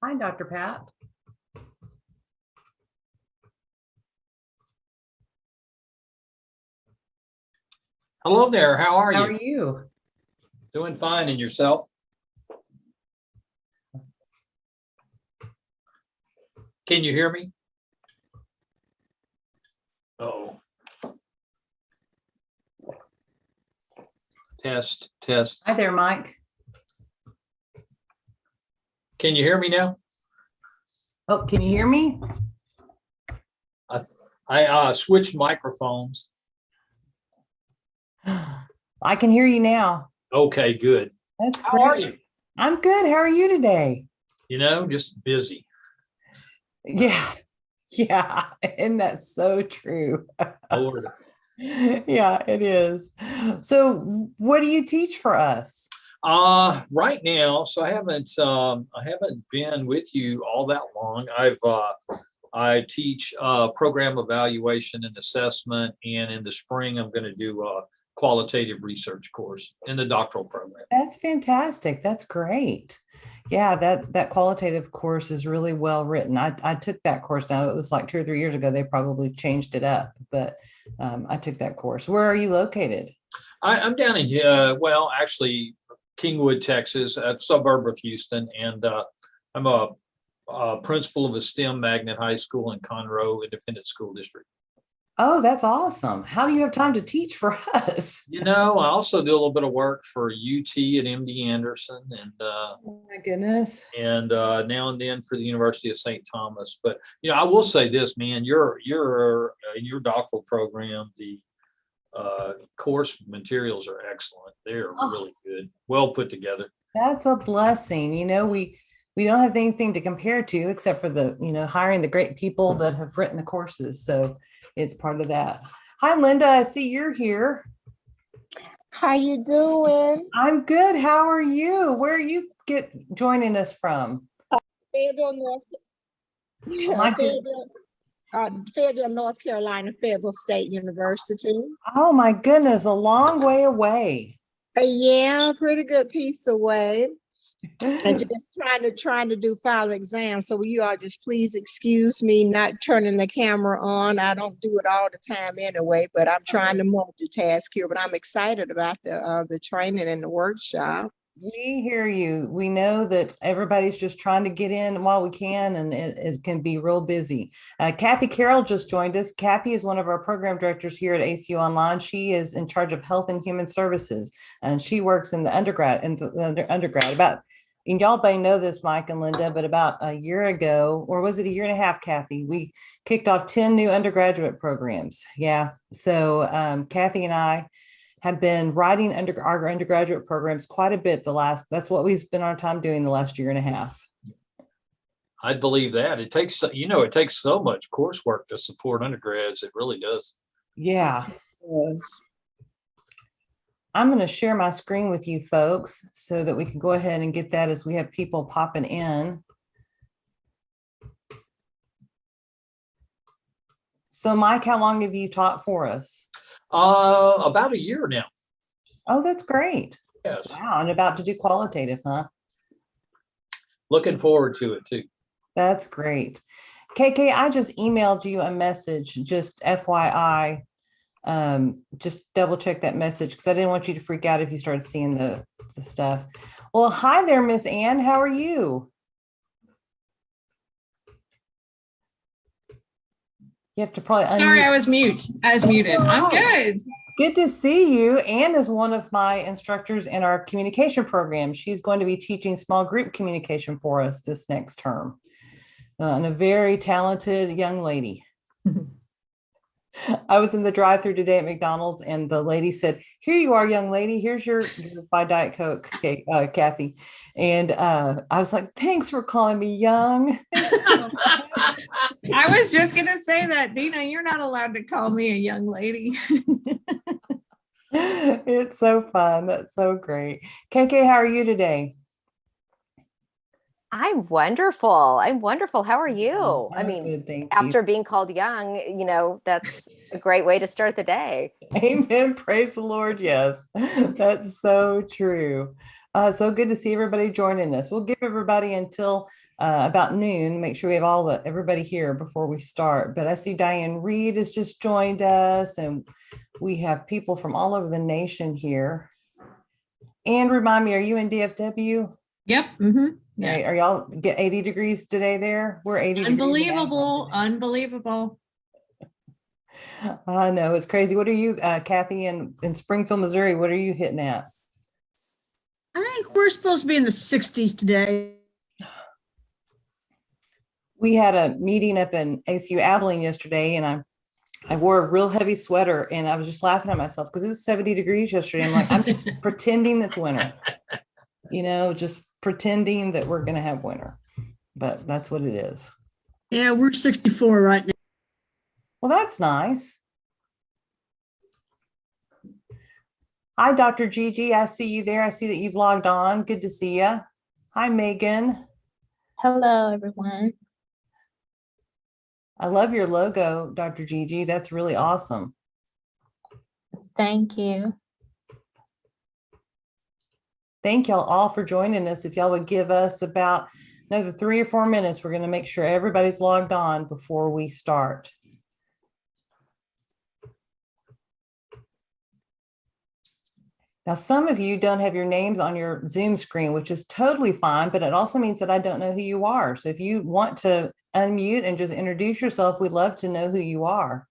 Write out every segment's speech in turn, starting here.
Hi, Dr. Pat. Hello there. How are How are you? you? Doing fine, and yourself? Can you hear me? Oh, test, test. Hi there, Mike. Can you hear me now? Oh, can you hear me? I switched microphones. I can hear you now. Okay, good. That's How are great. you? I'm good. How are you today? Just busy. Yeah. Yeah. And that's so true. Lord. Yeah, it is. So what do you teach for us? Right now, so I haven't been with you all that long. I teach program evaluation and assessment, and in the spring I'm going to do a qualitative research course in the doctoral program. That's fantastic. That's great. Yeah, that qualitative course is really well written. I took that course now. It was like 2 or 3 years ago. They probably changed it up, but I took that course. Where are you located? I'm down in actually Kingwood, Texas, a suburb of Houston, and I'm a principal of a STEM magnet high school in Conroe Independent School District. Oh, that's awesome. How do you have time to teach for us? I also do a little bit of work for UT at MD Anderson, Oh my goodness. and now and then for the University of St. Thomas. But I will say this, man, your doctoral program, the course materials are excellent. They're Oh, really good, well put together. that's a blessing. We don't have anything to compare to except for hiring the great people that have written the courses. So it's part of that. Hi, Linda. I see you're here. How you doing? I'm good. How are you? Where are you joining us from? Fayetteville, North, Oh my good. Fayetteville, North Carolina, Fayetteville State University. Oh my goodness, a long way away. Yeah, pretty good piece away. And just trying to do final exams. So will you all just please excuse me not turning the camera on. I don't do it all the time anyway, but I'm trying to multitask here. But I'm excited about the training and the workshop. We hear you. We know that everybody's just trying to get in while we can, and it can be real busy. Kathy Carroll just joined us. Kathy is one of our program directors here at ACU Online. She is in charge of health and human services, and she works in the undergrad. And y'all may know this, Mike and Linda, but about a year ago, or was it a year and a half, Kathy? We kicked off 10 new undergraduate programs. Yeah. So Kathy and I have been writing our undergraduate programs quite a bit that's what we've spent our time doing the last year and a half. I believe that it takes so much coursework to support undergrads. It really does. Yeah. Yes. I'm going to share my screen with you folks so that we can go ahead and get that as we have people popping in. So Mike, how long have you taught for us? About a year now. Oh, that's great. Yes. Wow. And about to do qualitative, huh? Looking forward to it too. That's great. KK, I just emailed you a message, just FYI. Just double check that message because I didn't want you to freak out if you started seeing the stuff. Well, hi there, Miss Ann. How are you? You have to probably unmute. Sorry, I was muted. I'm good. Good to see you. Ann is one of my instructors in our communication program. She's going to be teaching small group communication for us this next term. And a very talented young lady. I was in the drive-through today at McDonald's, and the lady said, "Here you are, young lady. Here's your buy Diet Coke, Kathy." And I was like, "Thanks for calling me young." I was just going to say that, Dina, you're not allowed to call me a young lady. It's so fun. That's so great. KK, how are you today? I'm wonderful. How are you? I mean, good, thank after you. being called young, that's a great way to start the day. Amen. Praise the Lord. Yes, that's so true. So good to see everybody joining us. We'll give everybody until about noon, make sure we have everybody here before we start. But I see Diane Reed has just joined us, and we have people from all over the nation here. And remind me, are you in DFW? Yep. Mm-hmm. Yeah. Right. Are y'all get 80 degrees today there? We're 80 degrees. Unbelievable. Unbelievable. I know, it's crazy. What are you, Kathy, in Springfield, Missouri, what are you hitting at? I think we're supposed to be in the 60s today. We had a meeting up in ACU Abilene yesterday, and I wore a real heavy sweater, and I was just laughing at myself because it was 70 degrees yesterday. I'm like, I'm just pretending it's winter, just pretending that we're going to have winter, but that's what it is. Yeah, we're 64 right now. Well, that's nice. Hi, Dr. Gigi. I see you there. I see that you've logged on. Good to see you. Hi, Megan. Hello, everyone. I love your logo, Dr. Gigi. That's really awesome. Thank you. Thank y'all all for joining us. If y'all would give us about another 3 or 4 minutes, we're going to make sure everybody's logged on before we start. Now, some of you don't have your names on your Zoom screen, which is totally fine, but it also means that I don't know who you are. So if you want to unmute and just introduce yourself, we'd love to know who you are.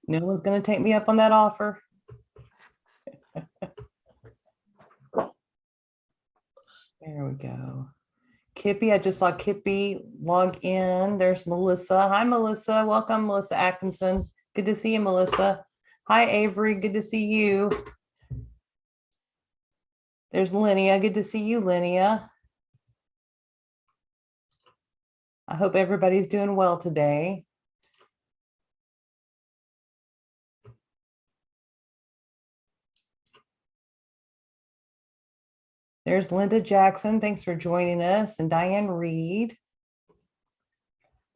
No one's going to take me up on that offer. There we go. Kippy, I just saw Kippy log in. There's Melissa. Hi, Melissa. Welcome, Melissa Atkinson. Good to see you, Melissa. Hi, Avery. Good to see you. There's Linnea. Good to see you, Linnea. I hope everybody's doing well today. There's Linda Jackson. Thanks for joining us. And Diane Reed.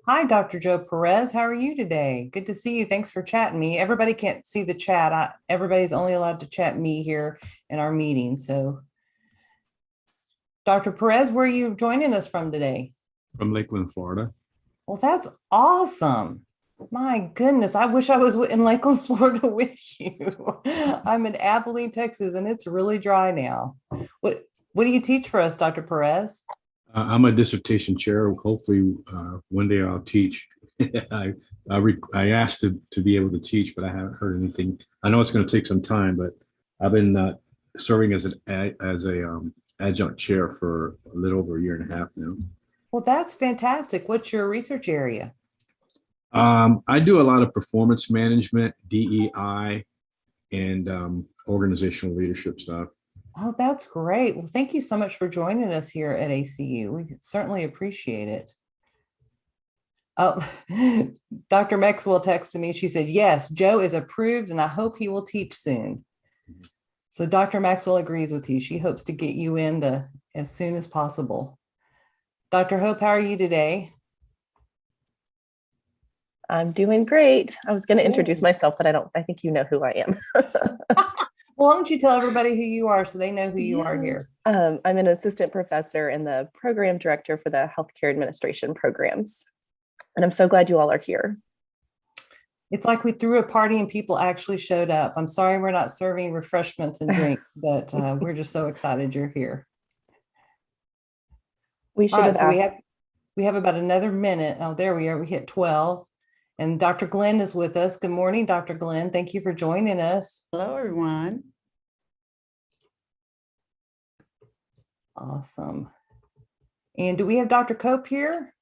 Hi, Dr. Joe Perez. How are you today? Good to see you. Thanks for chatting me. Everybody can't see the chat. Everybody's only allowed to chat me here in our meeting. So, Dr. Perez, where are you joining us from today? From Lakeland, Florida. Well, that's awesome. My goodness, I wish I was in Lakeland, Florida with you. I'm in Abilene, Texas, and it's really dry now. What do you teach for us, Dr. Perez? I'm a dissertation chair. Hopefully, one day I'll teach. I asked to be able to teach, but I haven't heard anything. I know it's going to take some time, but I've been serving as an adjunct chair for a little over a year and a half now. Well, that's fantastic. What's your research area? I do a lot of performance management, DEI, and organizational leadership stuff. Oh, that's great. Well, thank you so much for joining us here at ACU. We certainly appreciate it. Oh, Dr. Maxwell texted me. She said, yes, Joe is approved and I hope he will teach soon. So Dr. Maxwell agrees with you. She hopes to get you in as soon as possible. Dr. Hope, how are you today? I'm doing great. I was going to introduce myself, but I think you know who I am. Well, why don't you tell everybody who you are so they know who you are here? I'm an assistant professor and the program director for the healthcare administration programs. And I'm so glad you all are here. It's like we threw a party and people actually showed up. I'm sorry we're not serving refreshments and drinks, but we're just so excited you're here. We should have so we have about another minute. Oh, there we are. We hit 12. And Dr. Glenn is with us. Good morning, Dr. Glenn. Thank you for joining us. Hello, everyone. Awesome. And do we have Dr. Cope here?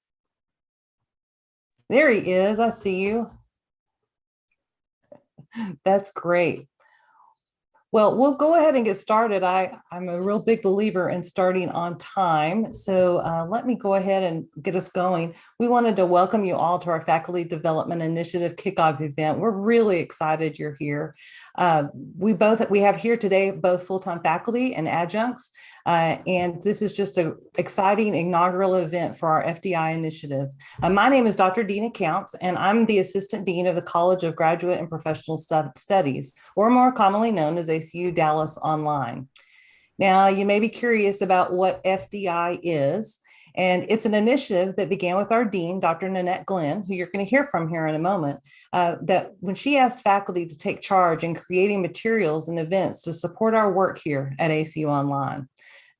There he is. I see you. That's great. Well, we'll go ahead and get started. I'm a real big believer in starting on time. So let me go ahead and get us going. We wanted to welcome you all to our Faculty Development Initiative kickoff event. We're really excited you're here. We have here today both full-time faculty and adjuncts. And this is just an exciting inaugural event for our FDI initiative. My name is Dr. Dina Counts, and I'm the Assistant Dean of the College of Graduate and Professional Studies, or more commonly known as ACU Dallas Online. Now, you may be curious about what FDI is, and it's an initiative that began with our dean, Dr. Nanette Glenn, who you're going to hear from here in a moment, that when she asked faculty to take charge in creating materials and events to support our work here at ACU Online.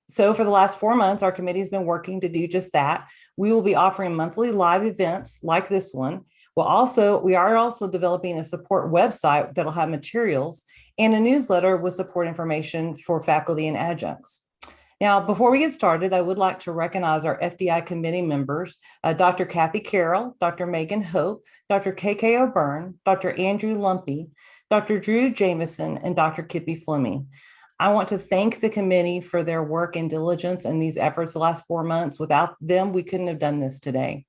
So for the last 4 months, our committee has been working to do just that. We will be offering monthly live events like this one. We are also developing a support website that'll have materials and a newsletter with support information for faculty and adjuncts. Now, before we get started, I would like to recognize our FDI committee members, Dr. Kathy Carroll, Dr. Megan Hope, Dr. KK O'Byrne, Dr. Andrew Lumpy, Dr. Drew Jameson, and Dr. Kippy Fleming. I want to thank the committee for their work and diligence in these efforts the last 4 months. Without them, we couldn't have done this today.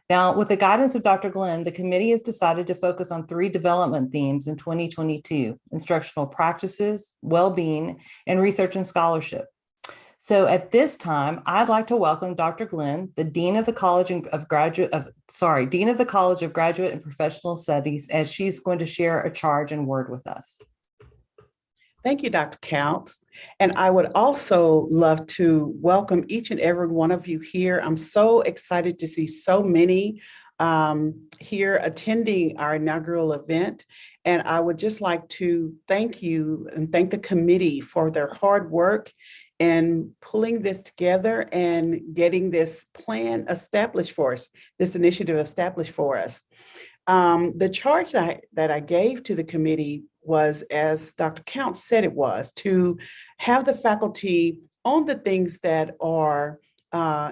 Now, with the guidance of Dr. Glenn, the committee has decided to focus on 3 development themes in 2022: instructional practices, well-being, and research and scholarship. So at this time, I'd like to welcome Dr. Glenn, the Dean of the College of Graduate and Professional Studies, as she's going to share a charge and word with us. Thank you, Dr. Counts. And I would also love to welcome each and every one of you here. I'm so excited to see so many here attending our inaugural event. And I would just like to thank you and thank the committee for their hard work in pulling this together and getting this plan established for us, this initiative established for us. The charge that I gave to the committee was, as Dr. Counts said it was, to have the faculty on the things that are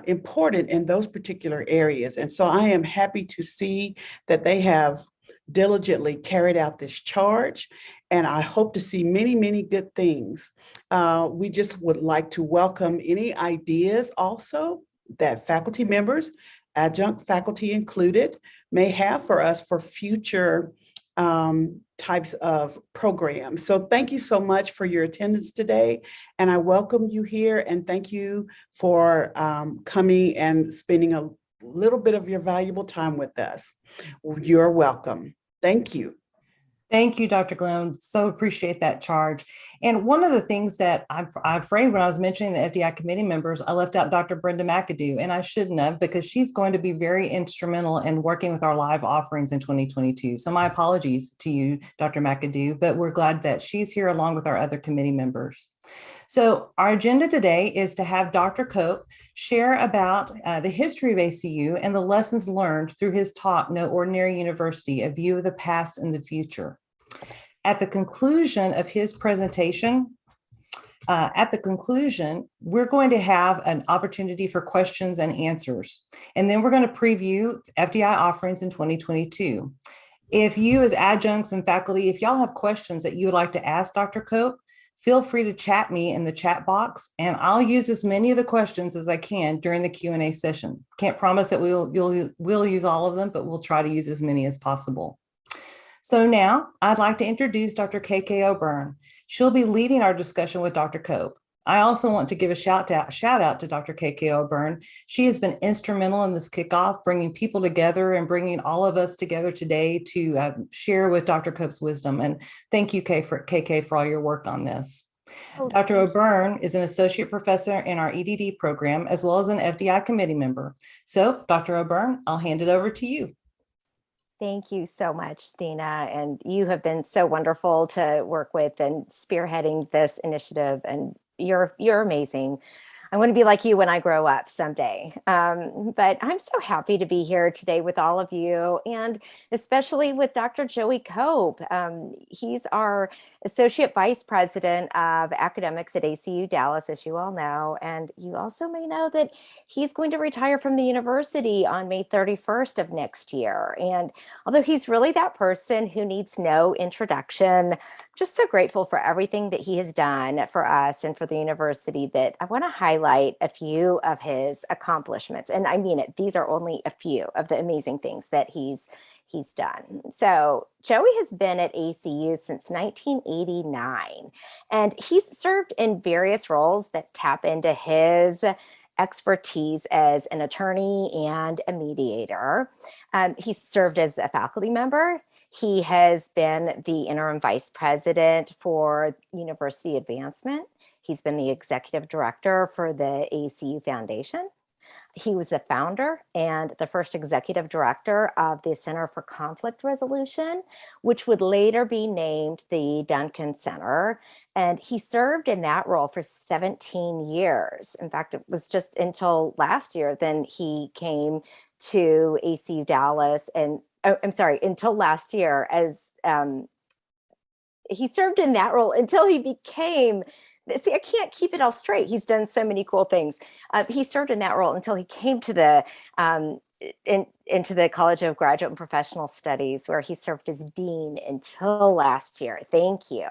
important in those particular areas. And so I am happy to see that they have diligently carried out this charge, and I hope to see many, many good things. We just would like to welcome any ideas also that faculty members, adjunct faculty included, may have for us for future types of programs. So thank you so much for your attendance today. And I welcome you here and thank you for coming and spending a little bit of your valuable time with us. You're welcome. Thank you. Thank you, Dr. Glenn. So appreciate that charge. And one of the things that I'm afraid when I was mentioning the FDI committee members, I left out Dr. Brenda McAdoo, and I shouldn't have, because she's going to be very instrumental in working with our live offerings in 2022. So my apologies to you, Dr. McAdoo, but we're glad that she's here along with our other committee members. So our agenda today is to have Dr. Cope share about the history of ACU and the lessons learned through his talk, No Ordinary University, A View of the Past and the Future. At the conclusion of his presentation, we're going to have an opportunity for questions and answers. And then we're going to preview FDI offerings in 2022. If you as adjuncts and faculty, if y'all have questions that you would like to ask Dr. Cope, feel free to chat me in the chat box, and I'll use as many of the questions as I can during the Q&A session. Can't promise that we'll use all of them, but we'll try to use as many as possible. So now I'd like to introduce Dr. KK O'Byrne. She'll be leading our discussion with Dr. Cope. I also want to give a shout out to Dr. KK O'Byrne. She has been instrumental in this kickoff, bringing people together and bringing all of us together today to share with Dr. Cope's wisdom. And thank you, KK, for all your work on this. Dr. O'Byrne is an associate professor in our EDD program, as well as an FDI committee member. So Dr. O'Byrne, I'll hand it over to you. Thank you so much, Dina. And you have been so wonderful to work with and spearheading this initiative. And you're amazing. I want to be like you when I grow up someday. But I'm so happy to be here today with all of you, and especially with Dr. Joey Cope. He's our Associate Vice President of Academics at ACU Dallas, as you all know. And you also may know that he's going to retire from the university on May 31st of next year. And although he's really that person who needs no introduction, just so grateful for everything that he has done for us and for the university, that I want to highlight a few of his accomplishments. And I mean it, these are only a few of the amazing things that he's done. So Joey has been at ACU since 1989, and he's served in various roles that tap into his expertise as an attorney and a mediator. He's served as a faculty member. He has been the interim vice president for university advancement. He's been the executive director for the ACU Foundation. He was the founder and the first executive director of the Center for Conflict Resolution, which would later be named the Duncan Center. And he served in that role for 17 years. In fact, it was just until last year then he came to ACU Dallas, and I'm sorry, until last year, as he served in that role until he became, see, I can't keep it all straight. He's done so many cool things. He served in that role until he came to the into the College of Graduate and Professional Studies, where he served as dean until last year. Thank you.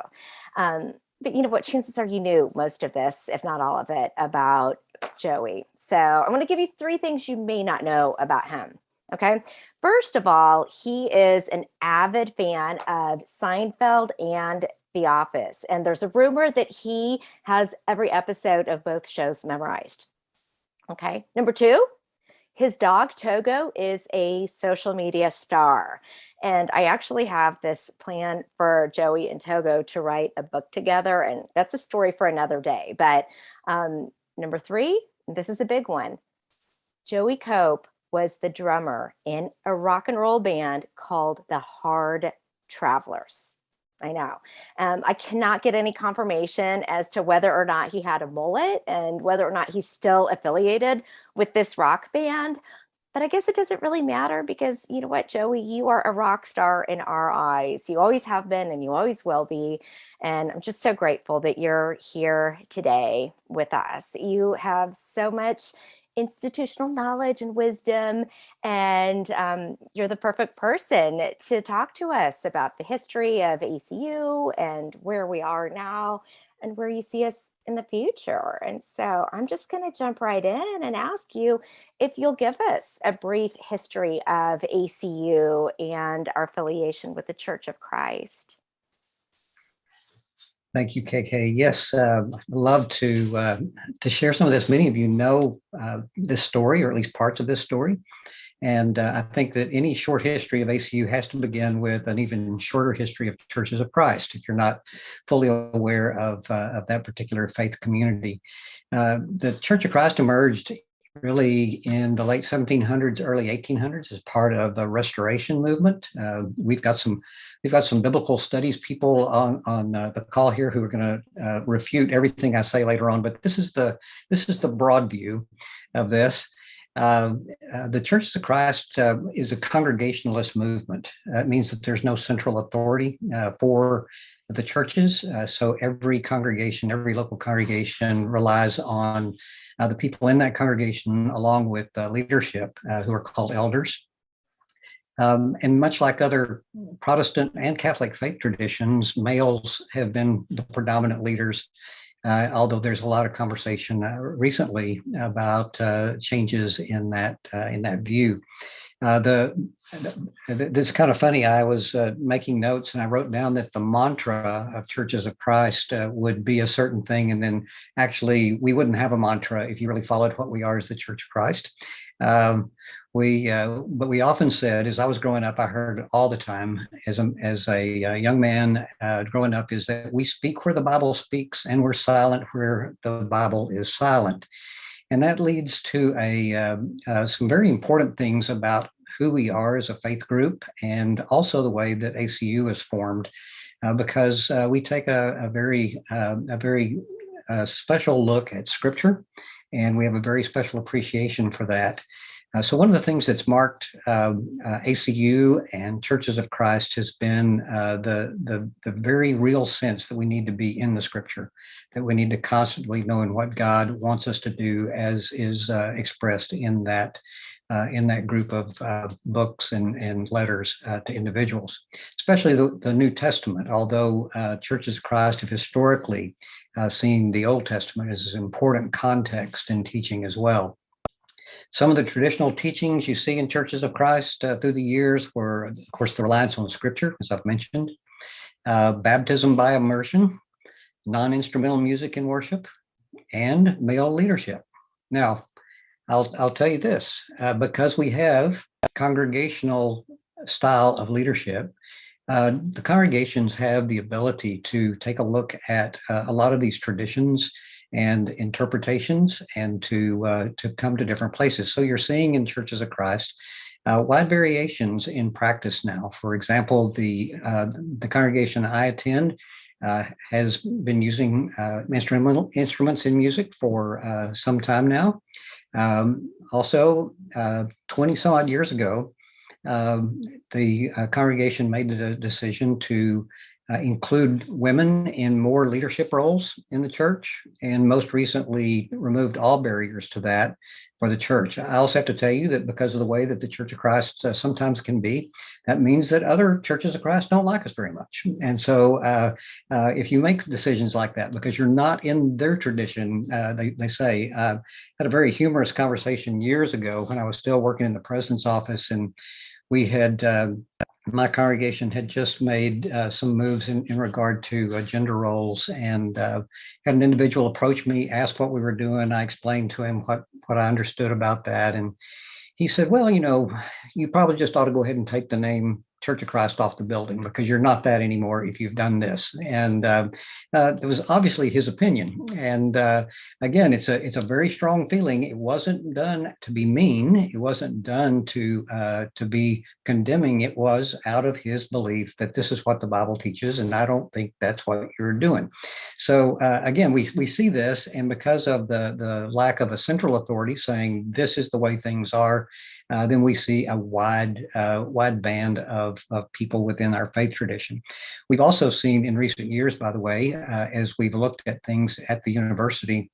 But you know what? Chances are you knew most of this, if not all of it, about Joey. So I'm going to give you 3 things you may not know about him. Okay. First of all, he is an avid fan of Seinfeld and The Office. And there's a rumor that he has every episode of both shows memorized. Okay. Number 2, his dog Togo is a social media star. And I actually have this plan for Joey and Togo to write a book together. And that's a story for another day. But number 3, this is a big one. Joey Cope was the drummer in a rock and roll band called the Hard Travelers. I know. I cannot get any confirmation as to whether or not he had a mullet and whether or not he's still affiliated with this rock band. But I guess it doesn't really matter, because you know what, Joey, you are a rock star in our eyes. You always have been and you always will be. And I'm just so grateful that you're here today with us. You have so much institutional knowledge and wisdom, and you're the perfect person to talk to us about the history of ACU and where we are now and where you see us in the future. And so I'm just going to jump right in and ask you if you'll give us a brief history of ACU and our affiliation with the Church of Christ. Thank you, KK. Yes, love to share some of this. Many of you know this story, or at least parts of this story. And I think that any short history of ACU has to begin with an even shorter history of Churches of Christ, if you're not fully aware of that particular faith community. The Church of Christ emerged really in the late 1700s, early 1800s, as part of the Restoration movement. We've got some biblical studies people on the call here who are going to refute everything I say later on. But this is the broad view of this. The Churches of Christ is a congregationalist movement. It means that there's no central authority for the churches. So every congregation, every local congregation relies on the people in that congregation, along with leadership, who are called elders. And much like other Protestant and Catholic faith traditions, males have been the predominant leaders, although there's a lot of conversation recently about changes in that view. This is kind of funny. I was making notes and I wrote down that the mantra of Churches of Christ would be a certain thing, and then actually we wouldn't have a mantra if you really followed what we are as the Church of Christ. But we often said, as I was growing up, I heard all the time as a young man growing up, is that we speak where the Bible speaks and we're silent where the Bible is silent. And that leads to some very important things about who we are as a faith group, and also the way that ACU is formed, because we take a very special look at Scripture, and we have a very special appreciation for that. So one of the things that's marked ACU and Churches of Christ has been the very real sense that we need to be in the Scripture, that we need to constantly know what God wants us to do, as is expressed in that in that group of books and letters to individuals, especially the New Testament, although churches of Christ have historically seen the Old Testament as an important context in teaching as well. Some of the traditional teachings you see in churches of Christ through the years were, of course, the reliance on Scripture, as I've mentioned, baptism by immersion, non-instrumental music in worship, and male leadership. Now, I'll tell you this, because we have congregational style of leadership, the congregations have the ability to take a look at a lot of these traditions and interpretations and to come to different places. So you're seeing in churches of Christ wide variations in practice now. For example, the congregation I attend has been using instruments in music for some time now. Also, 20 some odd years ago, the congregation made the decision to include women in more leadership roles in the church, and most recently removed all barriers to that for the church. I also have to tell you that because of the way that the Church of Christ sometimes can be, that means that other churches of Christ don't like us very much. And so if you make decisions like that because you're not in their tradition, they say, I had a very humorous conversation years ago when I was still working in the president's office, and we had my congregation had just made some moves in regard to gender roles, and had an individual approach me, ask what we were doing. I explained to him what I understood about that, and he said, well, you probably just ought to go ahead and take the name Church of Christ off the building because you're not that anymore if you've done this. And it was obviously his opinion. And again, it's a very strong feeling. It wasn't done to be mean. It wasn't done to be condemning. It was out of his belief that this is what the Bible teaches, and I don't think that's what you're doing. So again, we see this, and because of the lack of a central authority saying this is the way things are, then we see a wide band of people within our faith tradition. We've also seen in recent years, by the way, as we've looked at things at the university,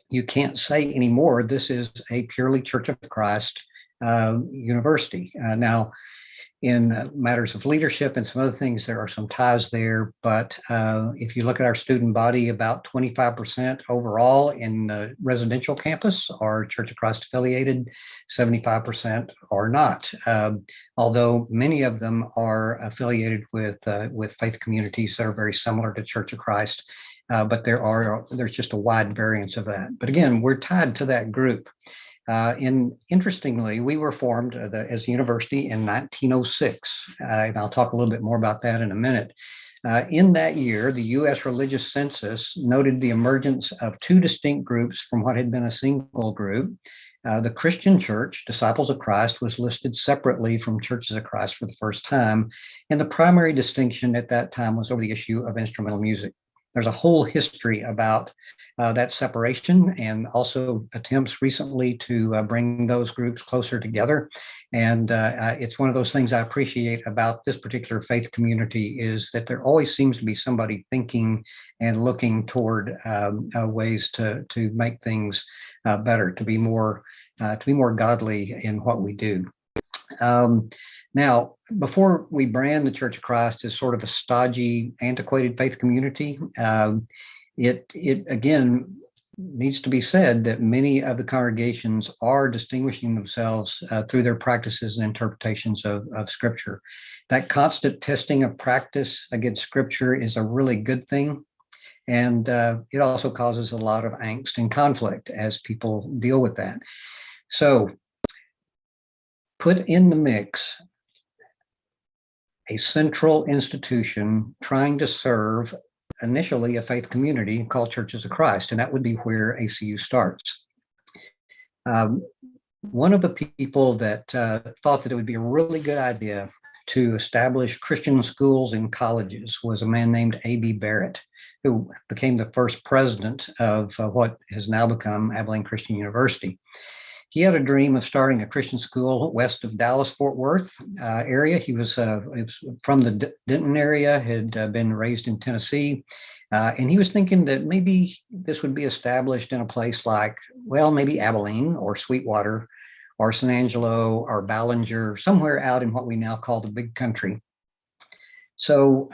you can't say anymore, this is a purely Church of Christ university. Now, in matters of leadership and some other things, there are some ties there. But if you look at our student body, about 25% overall in the residential campus are Church of Christ affiliated, 75% are not. Although many of them are affiliated with faith communities that are very similar to Church of Christ. But there's just a wide variance of that. But again, we're tied to that group. Interestingly, we were formed as a university in 1906, and I'll talk a little bit more about that in a minute. In that year, the U.S. Religious Census noted the emergence of two distinct groups from what had been a single group. The Christian Church, Disciples of Christ, was listed separately from Churches of Christ for the first time, and the primary distinction at that time was over the issue of instrumental music. There's a whole history about that separation, and also attempts recently to bring those groups closer together. And it's one of those things I appreciate about this particular faith community is that there always seems to be somebody thinking and looking toward ways to make things better, to be more godly in what we do. Now, before we brand the Church of Christ as sort of a stodgy, antiquated faith community, it again needs to be said that many of the congregations are distinguishing themselves through their practices and interpretations of Scripture. That constant testing of practice against Scripture is a really good thing. And it also causes a lot of angst and conflict as people deal with that. So put in the mix a central institution trying to serve initially a faith community called Churches of Christ, and that would be where ACU starts. One of the people that thought that it would be a really good idea to establish Christian schools in colleges was a man named A.B. Barrett, who became the first president of what has now become Abilene Christian University. He had a dream of starting a Christian school west of Dallas-Fort Worth area. He was from the Denton area, had been raised in Tennessee. And he was thinking that maybe this would be established in a place like, well, maybe Abilene or Sweetwater, or San Angelo or Ballinger, somewhere out in what we now call the big country. So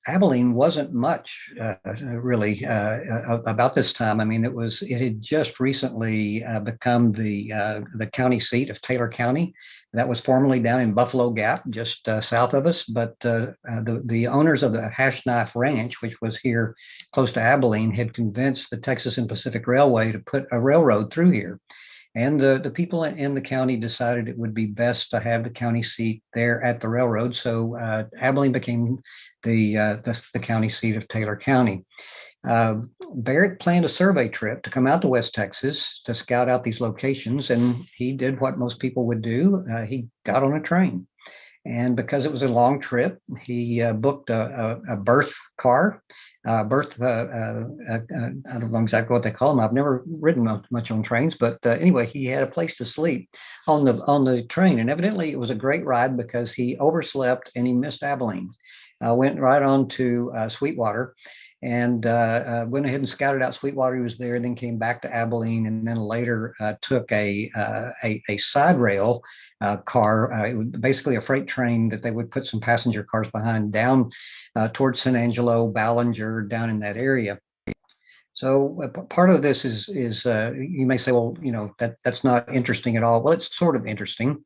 Abilene wasn't much really about this time. I mean, it had just recently become the county seat of Taylor County. That was formerly down in Buffalo Gap, just south of us. But the owners of the Hash Knife Ranch, which was here close to Abilene, had convinced the Texas and Pacific Railway to put a railroad through here. And the people in the county decided it would be best to have the county seat there at the railroad. So Abilene became the county seat of Taylor County. Barrett planned a survey trip to come out to West Texas to scout out these locations, and he did what most people would do. He got on a train. And because it was a long trip, he booked a berth car. I don't know exactly what they call them. I've never ridden much on trains, but anyway, he had a place to sleep on the train. And evidently, it was a great ride because he overslept and he missed Abilene. Went right on to Sweetwater, and went ahead and scouted out Sweetwater. He was there, then came back to Abilene, and then later took a side rail car, basically a freight train that they would put some passenger cars behind, down towards San Angelo, Ballinger, down in that area. So part of this is you may say, well, that's not interesting at all. Well, it's sort of interesting.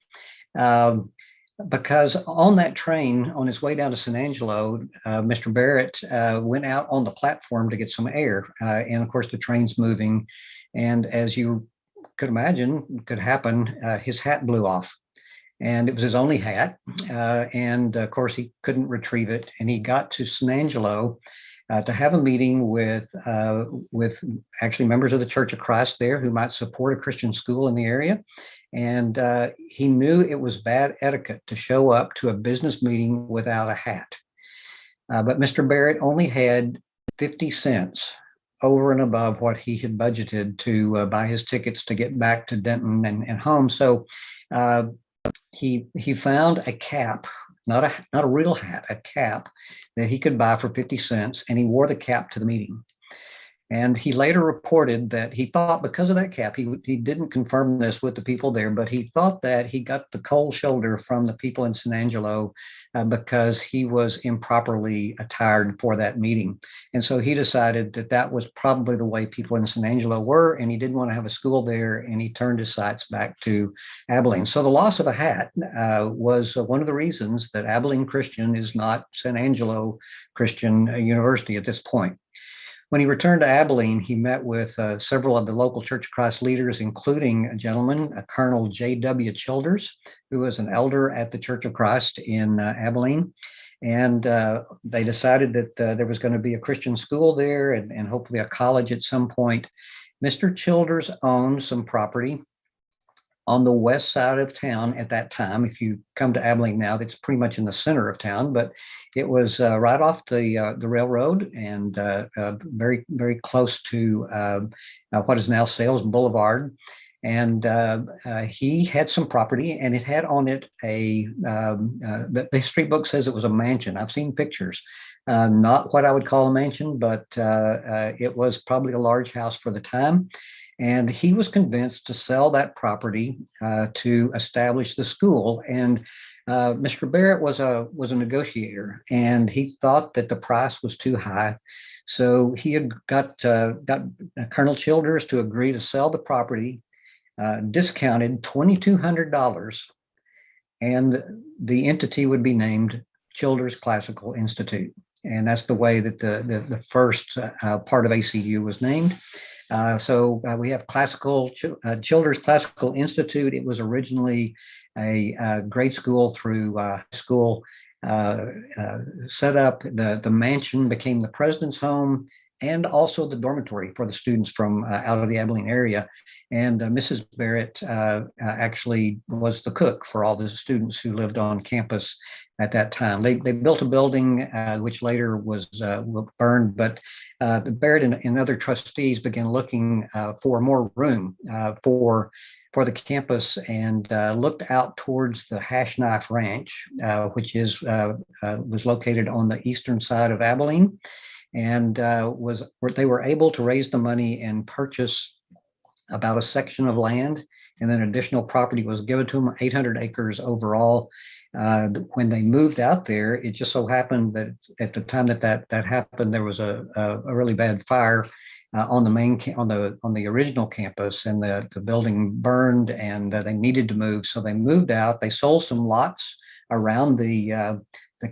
Because on that train, on his way down to San Angelo, Mr. Barrett went out on the platform to get some air. And of course, the train's moving. And as you could imagine, could happen, his hat blew off. And it was his only hat. And of course, he couldn't retrieve it. And he got to San Angelo to have a meeting with actually members of the Church of Christ there who might support a Christian school in the area. And he knew it was bad etiquette to show up to a business meeting without a hat. But Mr. Barrett only had 50 cents over and above what he had budgeted to buy his tickets to get back to Denton and home. So he found a cap, not a real hat, a cap that he could buy for 50 cents, and he wore the cap to the meeting. And he later reported that he thought, because of that cap, he didn't confirm this with the people there, but he thought that he got the cold shoulder from the people in San Angelo because he was improperly attired for that meeting. And so he decided that was probably the way people in San Angelo were, and he didn't want to have a school there, and he turned his sights back to Abilene. So the loss of a hat was one of the reasons that Abilene Christian is not San Angelo Christian University at this point. When he returned to Abilene, he met with several of the local Church of Christ leaders, including a gentleman, Colonel J.W. Childers, who was an elder at the Church of Christ in Abilene. And they decided that there was going to be a Christian school there and hopefully a college at some point. Mr. Childers owned some property on the west side of town at that time. If you come to Abilene now, it's pretty much in the center of town, but it was right off the railroad and very, very close to what is now Sales Boulevard. And he had some property, and it had on it the history book says it was a mansion. I've seen pictures. Not what I would call a mansion, but it was probably a large house for the time. And he was convinced to sell that property to establish the school. And Mr. Barrett was a negotiator, and he thought that the price was too high. So he had got Colonel Childers to agree to sell the property, discounted $2,200, and the entity would be named Childers Classical Institute. And that's the way that the first part of ACU was named. So we have Childers Classical Institute. It was originally a grade school through school set up. The mansion became the president's home and also the dormitory for the students from out of the Abilene area. And Mrs. Barrett actually was the cook for all the students who lived on campus at that time. They built a building which later was burned, but Barrett and other trustees began looking for more room for the campus and looked out towards the Hash Knife Ranch, which was located on the eastern side of Abilene. And they were able to raise the money and purchase about a section of land and then additional property was given to them, 800 acres overall. When they moved out there, it just so happened that at the time that happened, there was a really bad fire on the original campus, and the building burned, and they needed to move, so they moved out. They sold some lots around the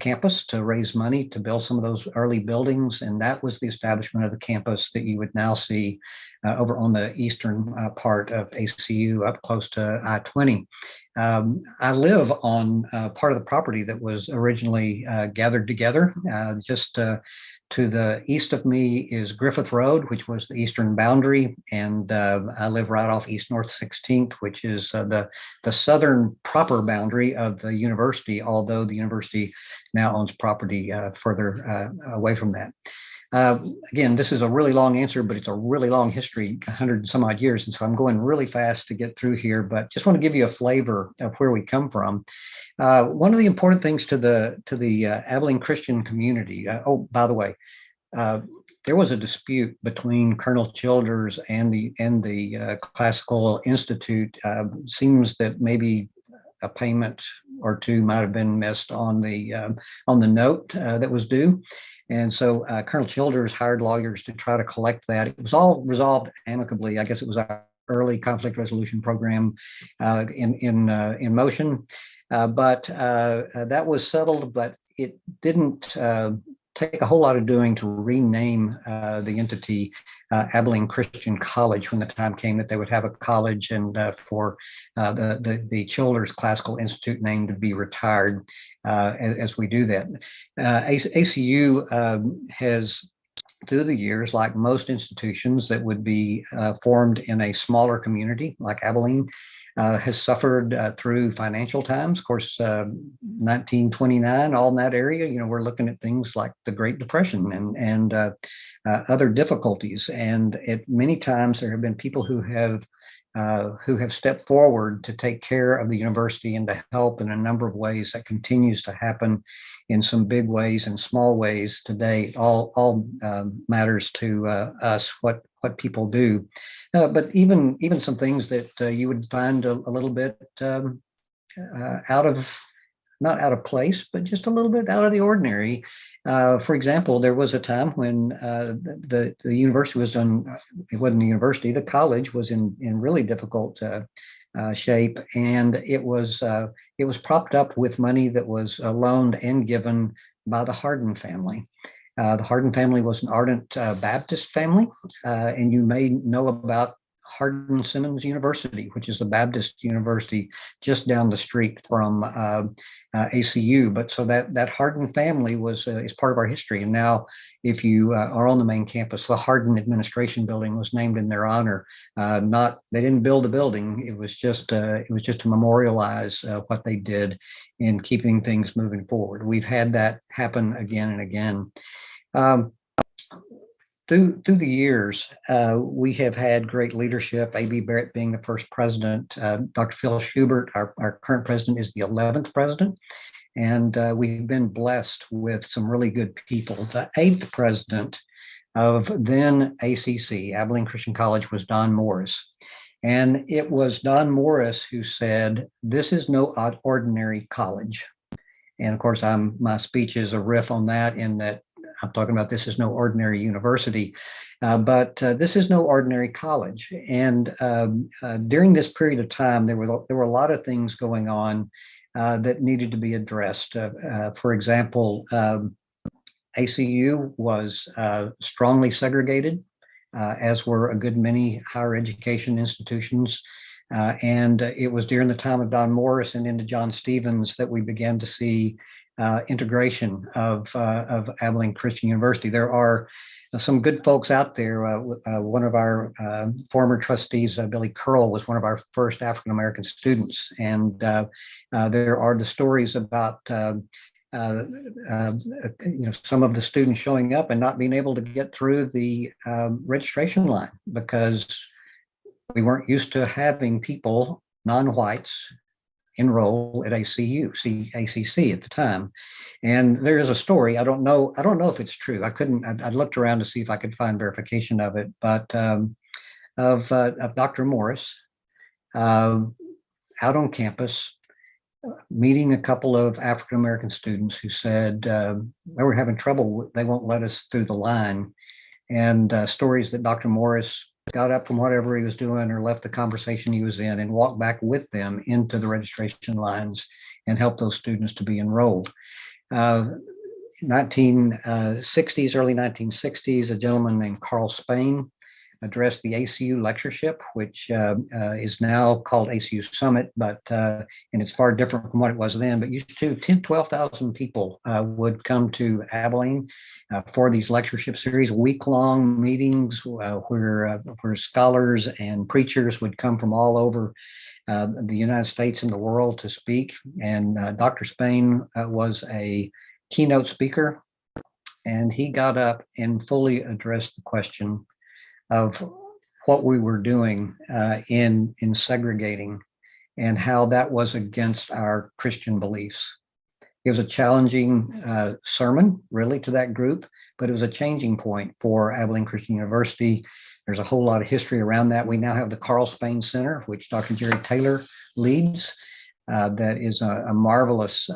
campus to raise money to build some of those early buildings, and that was the establishment of the campus that you would now see over on the eastern part of ACU, up close to I-20. I live on part of the property that was originally gathered together. Just to the east of me is Griffith Road, which was the eastern boundary, and I live right off East North 16th, which is the southern proper boundary of the university, although the university now owns property further away from that. Again, this is a really long answer, but it's a really long history, 100 and some odd years. And so I'm going really fast to get through here, but just want to give you a flavor of where we come from. One of the important things to the Abilene Christian community, oh, by the way, there was a dispute between Colonel Childers and the Classical Institute. Seems that maybe a payment or two might have been missed on the note that was due. And so Colonel Childers hired lawyers to try to collect that. It was all resolved amicably. I guess it was our early conflict resolution program in motion. But that was settled, but it didn't take a whole lot of doing to rename the entity Abilene Christian College when the time came that they would have a college, and for the Childers Classical Institute name to be retired as we do that. ACU has, through the years, like most institutions that would be formed in a smaller community like Abilene, has suffered through financial times. Of course, 1929, all in that area, we're looking at things like the Great Depression and other difficulties. And at many times there have been people who have stepped forward to take care of the university and to help in a number of ways. That continues to happen in some big ways and small ways today. All matters to us what people do. But even some things that you would find a little bit not out of place, but just a little bit out of the ordinary. For example, there was a time when the university was done. It wasn't the university. The college was in really difficult shape, and it was propped up with money that was loaned and given by the Hardin family. The Hardin family was an ardent Baptist family, and you may know about Hardin Simmons University, which is a Baptist university just down the street from ACU. But so that Hardin family is part of our history. And now, if you are on the main campus, the Hardin Administration Building was named in their honor. They didn't build the building. It was just to memorialize what they did in keeping things moving forward. We've had that happen again and again. Through the years, we have had great leadership, A.B. Barrett being the first president. Dr. Phil Schubert, our current president, is the 11th president. And we've been blessed with some really good people. The 8th president of then ACC, Abilene Christian College, was Don Morris. And it was Don Morris who said, "This is no ordinary college." And of course, my speech is a riff on that, in that I'm talking about this is no ordinary university, but this is no ordinary college. And during this period of time, there were a lot of things going on that needed to be addressed. For example, ACU was strongly segregated, as were a good many higher education institutions. And it was during the time of Don Morris and into John Stevens that we began to see integration of Abilene Christian University. There are some good folks out there. One of our former trustees, Billy Curl, was one of our first African-American students. And there are the stories about some of the students showing up and not being able to get through the registration line because we weren't used to having people, non-whites, enroll at ACC at the time. And there is a story. I don't know if it's true. I looked around to see if I could find verification of it, but of Dr. Morris, out on campus, meeting a couple of African American students who said they were having trouble. They won't let us through the line. And stories that Dr. Morris got up from whatever he was doing or left the conversation he was in and walked back with them into the registration lines and helped those students to be enrolled. 1960s, early 1960s, a gentleman named Carl Spain addressed the ACU lectureship, which is now called ACU Summit, but and it's far different from what it was then. But used to 12,000 people would come to Abilene for these lectureship series, week-long meetings where scholars and preachers would come from all over the United States and the world to speak. And Dr. Spain was a keynote speaker, and he got up and fully addressed the question of what we were doing in segregating and how that was against our Christian beliefs. It was a challenging sermon, really, to that group, but it was a changing point for Abilene Christian University. There's a whole lot of history around that. We now have the Carl Spain Center, which Dr. Jerry Taylor leads. That is a marvelous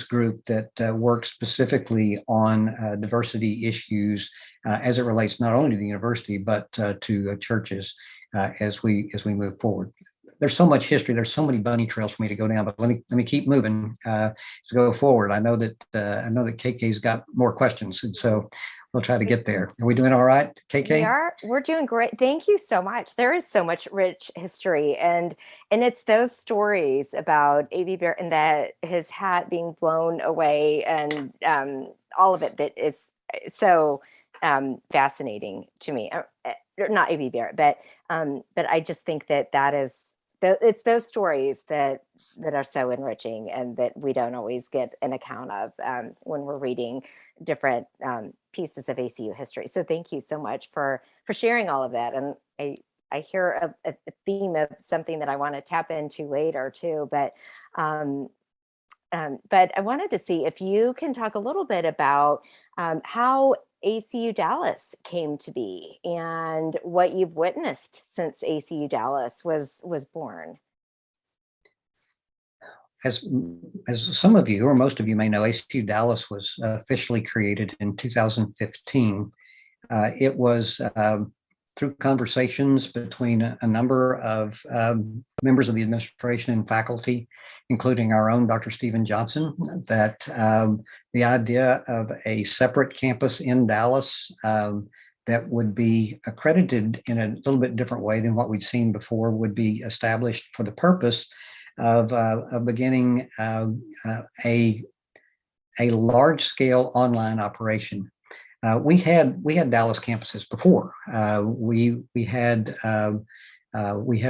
group that works specifically on diversity issues as it relates not only to the university but to churches as we move forward. There's so much history. There's so many bunny trails for me to go down, but let me keep moving to go forward. I know that KK's got more questions, and so we'll try to get there. Are we doing all right, KK? We're doing great. Thank you so much. There is so much rich history, and it's those stories about A.B. Bear and that his hat being blown away, and all of it that is so fascinating to me. Not A.B. Barrett, but I just think that is it's those stories that are so enriching and that we don't always get an account of when we're reading different pieces of ACU history. So thank you so much for sharing all of that. And I hear a theme of something that I want to tap into later too, but I wanted to see if you can talk a little bit about how ACU Dallas came to be and what you've witnessed since ACU Dallas was born. As some of you or most of you may know, ACU Dallas was officially created in 2015. It was through conversations between a number of members of the administration and faculty, including our own Dr. Stephen Johnson, that the idea of a separate campus in Dallas that would be accredited in a little bit different way than what we'd seen before would be established for the purpose of beginning a large-scale online operation. We had Dallas campuses before. We had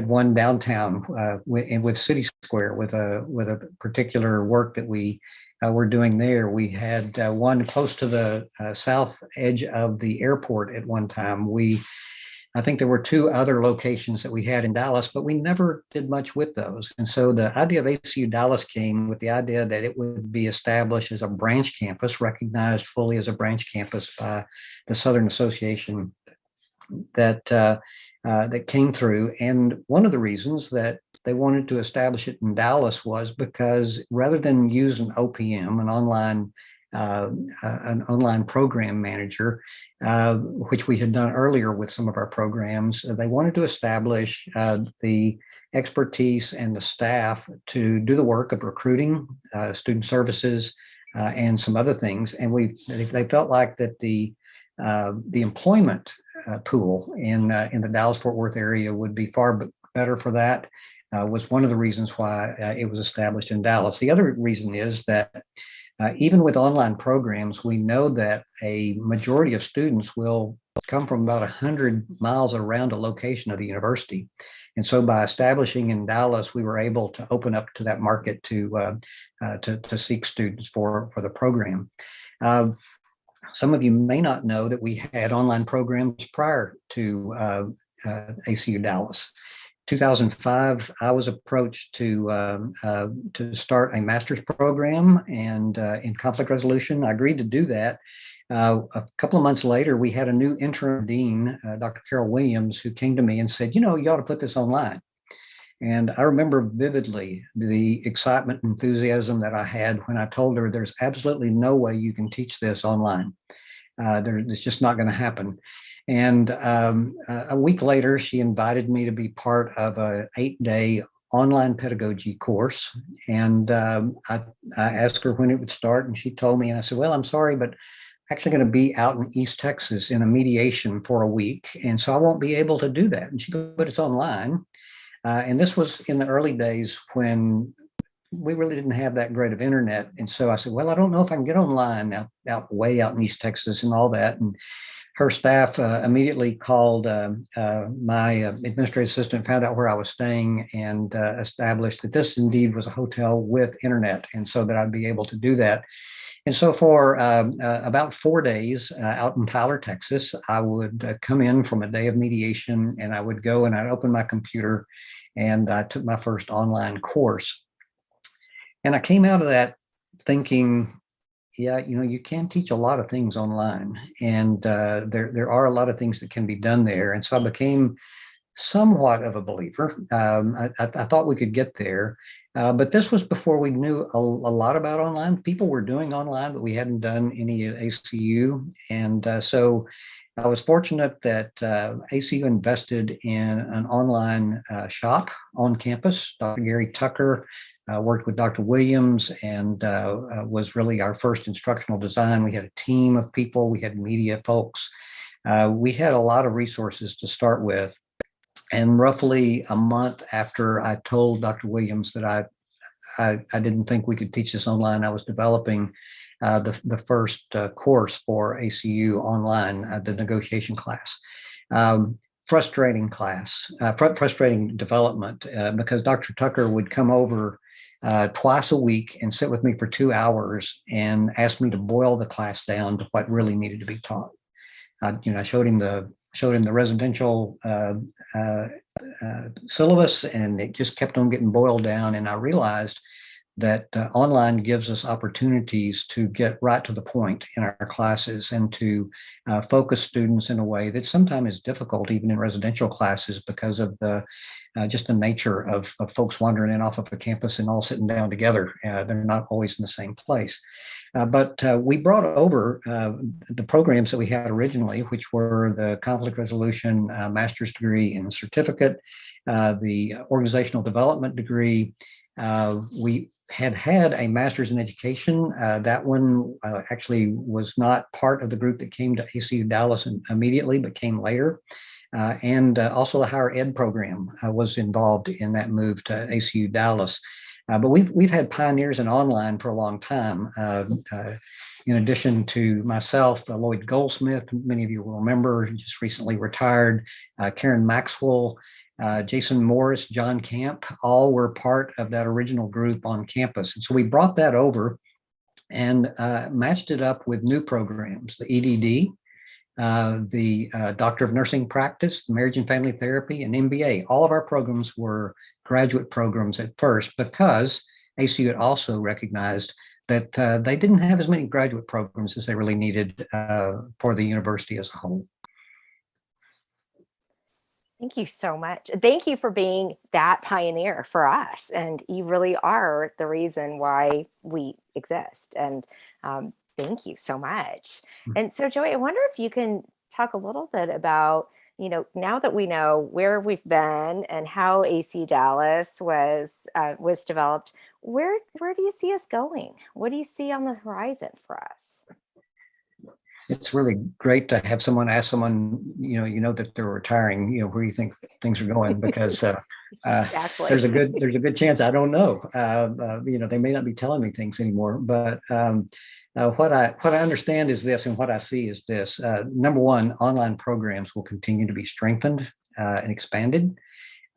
one downtown with City Square with a particular work that we were doing there. We had one close to the south edge of the airport at one time. I think there were two other locations that we had in Dallas, but we never did much with those. And so the idea of ACU Dallas came with the idea that it would be established as a branch campus, recognized fully as a branch campus by the Southern Association that came through. And one of the reasons that they wanted to establish it in Dallas was because rather than use an OPM, an online program manager, which we had done earlier with some of our programs, they wanted to establish the expertise and the staff to do the work of recruiting, student services, and some other things. And they felt like that the employment pool in the Dallas-Fort Worth area would be far better for that. Was one of the reasons why it was established in Dallas. The other reason is that even with online programs, we know that a majority of students will come from about 100 miles around a location of the university. And so by establishing in Dallas, we were able to open up to that market to seek students for the program. Some of you may not know that we had online programs prior to ACU Dallas. 2005, I was approached to start a master's program and in conflict resolution. I agreed to do that. A couple of months later, we had a new interim dean, Dr. Carol Williams, who came to me and said, you ought to put this online. And I remember vividly the excitement and enthusiasm that I had when I told her there's absolutely no way you can teach this online. It's just not going to happen. And a week later, she invited me to be part of an 8-day online pedagogy course. And I asked her when it would start, and she told me, and I said, well, I'm sorry, but actually going to be out in East Texas in a mediation for a week. And so I won't be able to do that. And she goes, but it's online. And this was in the early days when we really didn't have that great of internet. And so I said, well, I don't know if I can get online way out in East Texas and all that. And her staff immediately called my administrative assistant, found out where I was staying, and established that this indeed was a hotel with internet, and so that I'd be able to do that. And so for about 4 days out in Tyler, Texas, I would come in from a day of mediation, and I would go and I'd open my computer, and I took my first online course. And I came out of that thinking, yeah, you can teach a lot of things online, and there are a lot of things that can be done there. And so I became somewhat of a believer. I thought we could get there, but this was before we knew a lot about online. People were doing online, but we hadn't done any at ACU. And so I was fortunate that ACU invested in an online shop on campus. Dr. Gary Tucker worked with Dr. Williams, and was really our first instructional design. We had a team of people. We had media folks. We had a lot of resources to start with. And roughly a month after I told Dr. Williams that I didn't think we could teach this online, I was developing the first course for ACU Online, the negotiation class. Frustrating class, frustrating development, because Dr. Tucker would come over twice a week and sit with me for 2 hours and ask me to boil the class down to what really needed to be taught. I showed him the residential syllabus, and it just kept on getting boiled down. And I realized that online gives us opportunities to get right to the point in our classes, and to focus students in a way that sometimes is difficult even in residential classes, because of just the nature of folks wandering in off of the campus and all sitting down together. They're not always in the same place. But we brought over the programs that we had originally, which were the conflict resolution master's degree and certificate, the organizational development degree. We had a master's in education. That one actually was not part of the group that came to ACU Dallas immediately, but came later. And also the higher ed program was involved in that move to ACU Dallas. But we've had pioneers in online for a long time. In addition to myself, Lloyd Goldsmith, many of you will remember, just recently retired, Karen Maxwell, Jason Morris, John Camp, all were part of that original group on campus. And so we brought that over and matched it up with new programs, the EDD, the Doctor of Nursing Practice, Marriage and Family Therapy, and MBA. All of our programs were graduate programs at first, because ACU had also recognized that they didn't have as many graduate programs as they really needed for the university as a whole. Thank you so much. Thank you for being that pioneer for us. And you really are the reason why we exist. And thank you so much. And so, Joey, I wonder if you can talk a little bit about, now that we know where we've been and how ACU Dallas was developed, where do you see us going? What do you see on the horizon for us? It's really great to have someone ask someone, that they're retiring, where you think things are going, because Exactly. there's a good chance I don't know. They may not be telling me things anymore, but what I understand is this, and what I see is this. Number one, online programs will continue to be strengthened and expanded.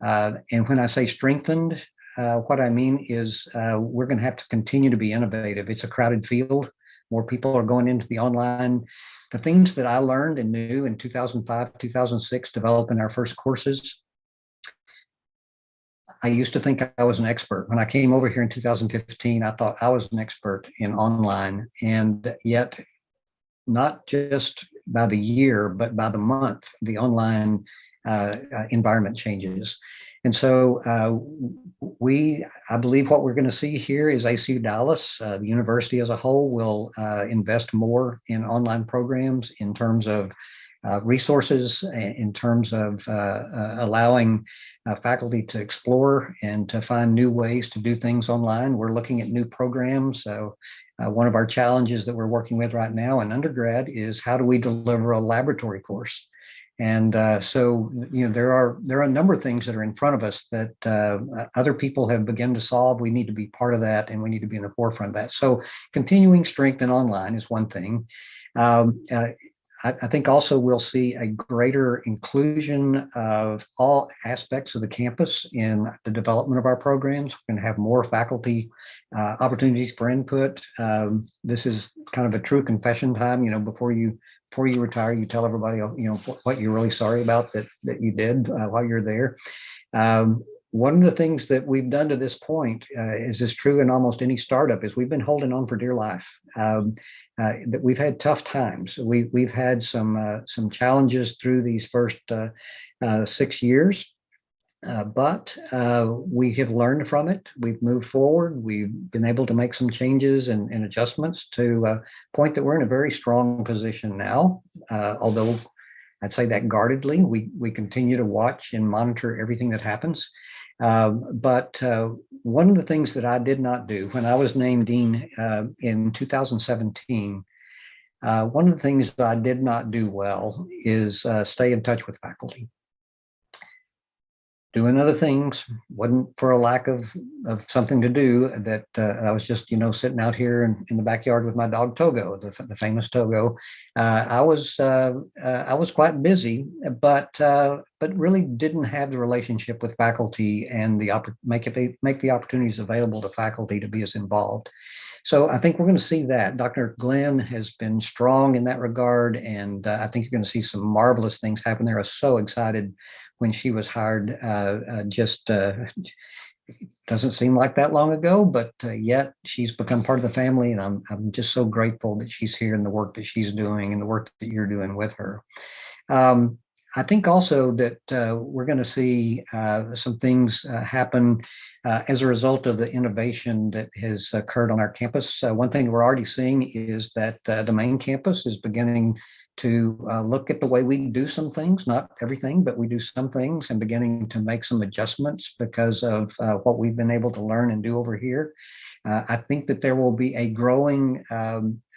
And when I say strengthened, what I mean is we're going to have to continue to be innovative. It's a crowded field. More people are going into the online. The things that I learned and knew in 2005, 2006, developing our first courses, I used to think I was an expert. When I came over here in 2015, I thought I was an expert in online. And yet, not just by the year, but by the month, the online environment changes. And so I believe what we're going to see here is ACU Dallas, the university as a whole, will invest more in online programs in terms of resources, in terms of allowing faculty to explore and to find new ways to do things online. We're looking at new programs. So one of our challenges that we're working with right now in undergrad is how do we deliver a laboratory course? And so, there are a number of things that are in front of us that other people have begun to solve. We need to be part of that, and we need to be in the forefront of that. So continuing strength in online is one thing. I think also we'll see a greater inclusion of all aspects of the campus in the development of our programs. We're going to have more faculty opportunities for input. This is kind of a true confession time. Before you retire, you tell everybody, what you're really sorry about that you did while you're there. One of the things that we've done to this point is this true in almost any startup is we've been holding on for dear life. That we've had tough times. We've had some challenges through these first 6 years, but we have learned from it. We've moved forward. We've been able to make some changes and adjustments to a point that we're in a very strong position now. Although I'd say that guardedly, we continue to watch and monitor everything that happens. But one of the things that I did not do when I was named dean in 2017, one of the things that I did not do well is stay in touch with faculty. Doing other things wasn't for a lack of something to do, that I was just, sitting out here in the backyard with my dog Togo, the famous Togo. I was quite busy, but really didn't have the relationship with faculty and make the opportunities available to faculty to be as involved. So I think we're going to see that. Dr. Glenn has been strong in that regard, and I think you're going to see some marvelous things happen there. I was so excited when she was hired. Doesn't seem like that long ago, but yet she's become part of the family, and I'm just so grateful that she's here and the work that she's doing and the work that you're doing with her. I think also that we're going to see some things happen as a result of the innovation that has occurred on our campus. One thing we're already seeing is that the main campus is beginning to look at the way we do some things, not everything, but we do some things, and beginning to make some adjustments because of what we've been able to learn and do over here. I think that there will be a growing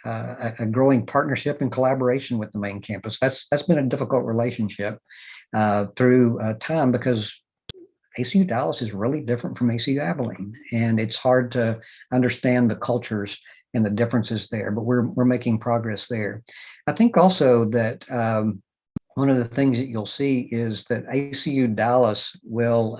partnership and collaboration with the main campus. That's been a difficult relationship through time, because ACU Dallas is really different from ACU Abilene, and it's hard to understand the cultures and the differences there, but we're making progress there. I think also that one of the things that you'll see is that ACU Dallas will,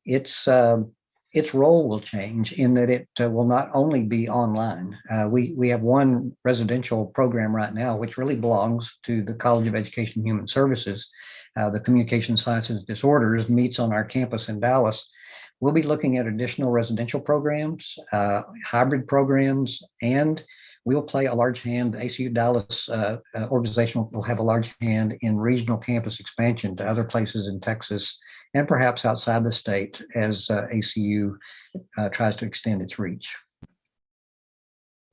its role will change in that it will not only be online. We have one residential program right now, which really belongs to the College of Education and Human Services. The Communication Sciences and Disorders meets on our campus in Dallas. We'll be looking at additional residential programs, hybrid programs, and we'll play a large hand. The ACU Dallas organization will have a large hand in regional campus expansion to other places in Texas and perhaps outside the state as ACU tries to extend its reach.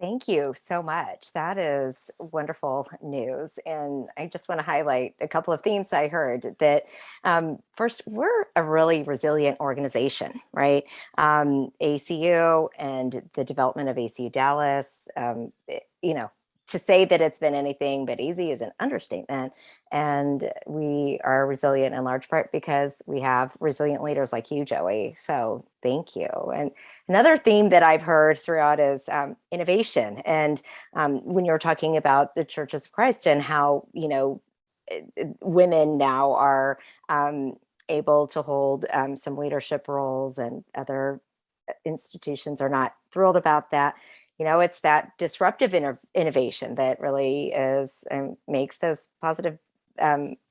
Thank you so much. That is wonderful news. And I just want to highlight a couple of themes I heard that first, we're a really resilient organization, right? ACU and the development of ACU Dallas, to say that it's been anything but easy is an understatement. And we are resilient in large part because we have resilient leaders like you, Joey. So thank you. And another theme that I've heard throughout is innovation. And when you're talking about the Churches of Christ and how, women now are able to hold some leadership roles, and other institutions are not thrilled about that. It's that disruptive innovation that really is makes those positive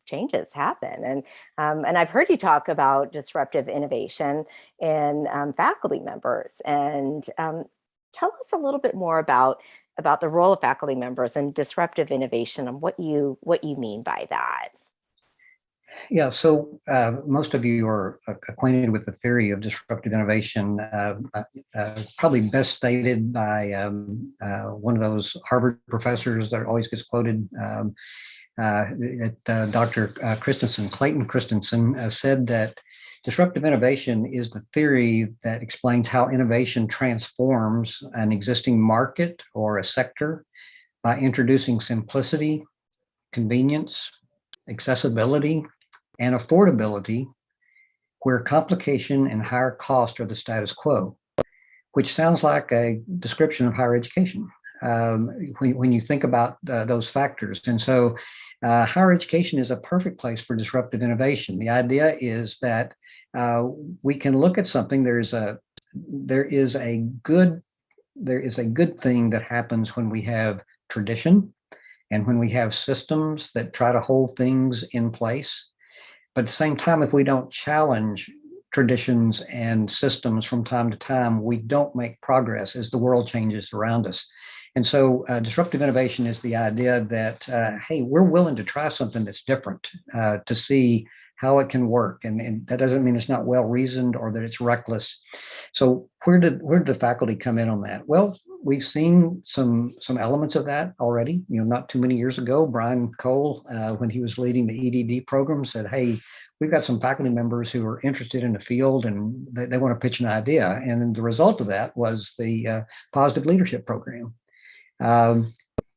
changes happen. And I've heard you talk about disruptive innovation in faculty members. And tell us a little bit more about the role of faculty members and disruptive innovation and what you mean by that. Yeah, so most of you are acquainted with the theory of disruptive innovation, probably best stated by one of those Harvard professors that always gets quoted. Dr. Clayton Christensen, said that disruptive innovation is the theory that explains how innovation transforms an existing market or a sector by introducing simplicity, convenience, accessibility, and affordability where complication and higher cost are the status quo, which sounds like a description of higher education when you think about those factors. And so higher education is a perfect place for disruptive innovation. The idea is that we can look at something. There is a good thing that happens when we have tradition and when we have systems that try to hold things in place. But at the same time, if we don't challenge traditions and systems from time to time, we don't make progress as the world changes around us. And so disruptive innovation is the idea that, hey, we're willing to try something that's different to see how it can work. And that doesn't mean it's not well reasoned or that it's reckless. So where did the faculty come in on that? Well, we've seen some elements of that already. Not too many years ago, Brian Cole, when he was leading the EDD program, said, hey, we've got some faculty members who are interested in the field and they want to pitch an idea. And the result of that was the positive leadership program.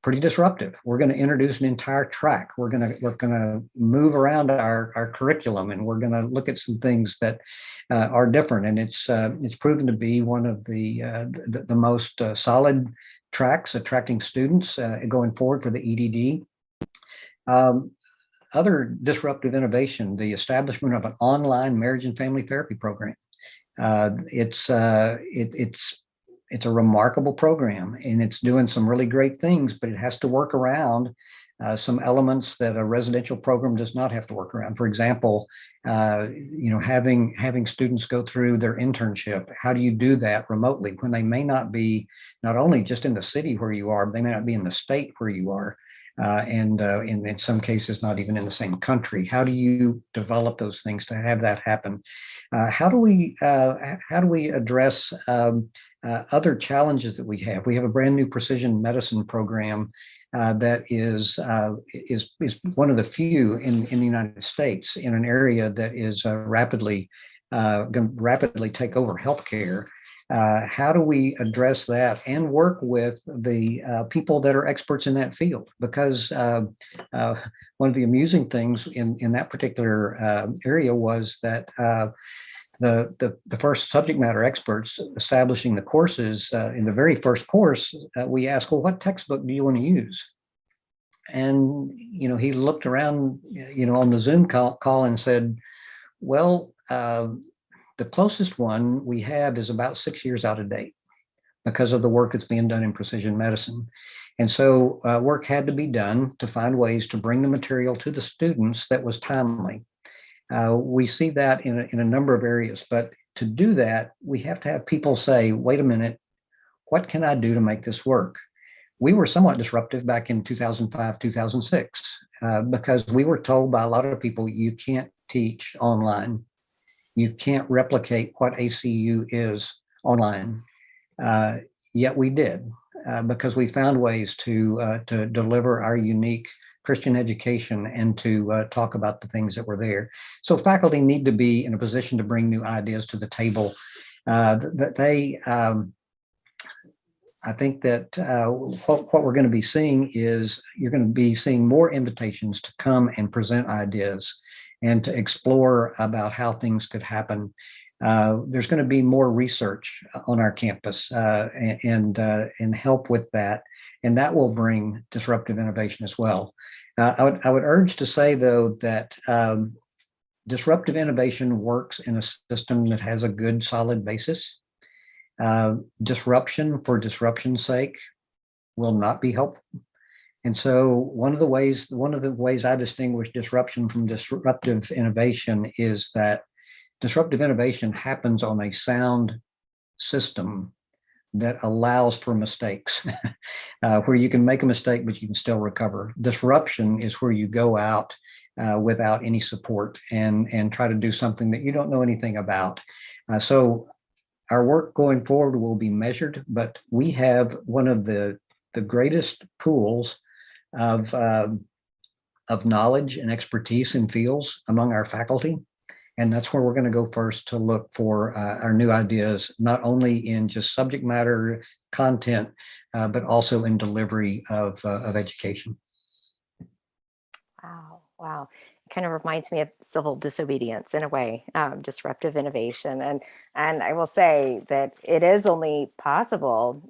Pretty disruptive. We're going to introduce an entire track. We're going to move around our curriculum, and we're going to look at some things that are different. And it's proven to be one of the most solid tracks attracting students going forward for the EDD. Other disruptive innovation: the establishment of an online marriage and family therapy program. It's a remarkable program, and it's doing some really great things, but it has to work around some elements that a residential program does not have to work around. For example, having students go through their internship. How do you do that remotely when they may not be not only just in the city where you are, but they may not be in the state where you are, and in some cases not even in the same country? How do you develop those things to have that happen? How do we address other challenges that we have? We have a brand new precision medicine program that is one of the few in the United States in an area that is rapidly going to rapidly take over healthcare. How do we address that and work with the people that are experts in that field? Because one of the amusing things in that particular area was that the first subject matter experts establishing the courses in the very first course, we asked, well, what textbook do you want to use? And he looked around on the Zoom call and said, well, the closest one we have is about 6 years out of date because of the work that's being done in precision medicine. And so work had to be done to find ways to bring the material to the students that was timely. We see that in a number of areas, but to do that, we have to have people say, wait a minute, what can I do to make this work? We were somewhat disruptive back in 2005, 2006, because we were told by a lot of people, you can't teach online. You can't replicate what ACU is online. Yet we did, because we found ways to deliver our unique Christian education and to talk about the things that were there. So faculty need to be in a position to bring new ideas to the table. I think that what we're going to be seeing is you're going to be seeing more invitations to come and present ideas and to explore about how things could happen. There's going to be more research on our campus and help with that, and that will bring disruptive innovation as well. I would urge to say, though, that disruptive innovation works in a system that has a good, solid basis. Disruption for disruption's sake will not be helpful. And so one of the ways I distinguish disruption from disruptive innovation is that disruptive innovation happens on a sound system that allows for mistakes, where you can make a mistake, but you can still recover. Disruption is where you go out without any support and try to do something that you don't know anything about. So our work going forward will be measured, but we have one of the greatest pools of knowledge and expertise in fields among our faculty. And that's where we're going to go first to look for our new ideas, not only in just subject matter content, but also in delivery of education. Wow. Wow. It kind of reminds me of civil disobedience in a way, disruptive innovation. And I will say that it is only possible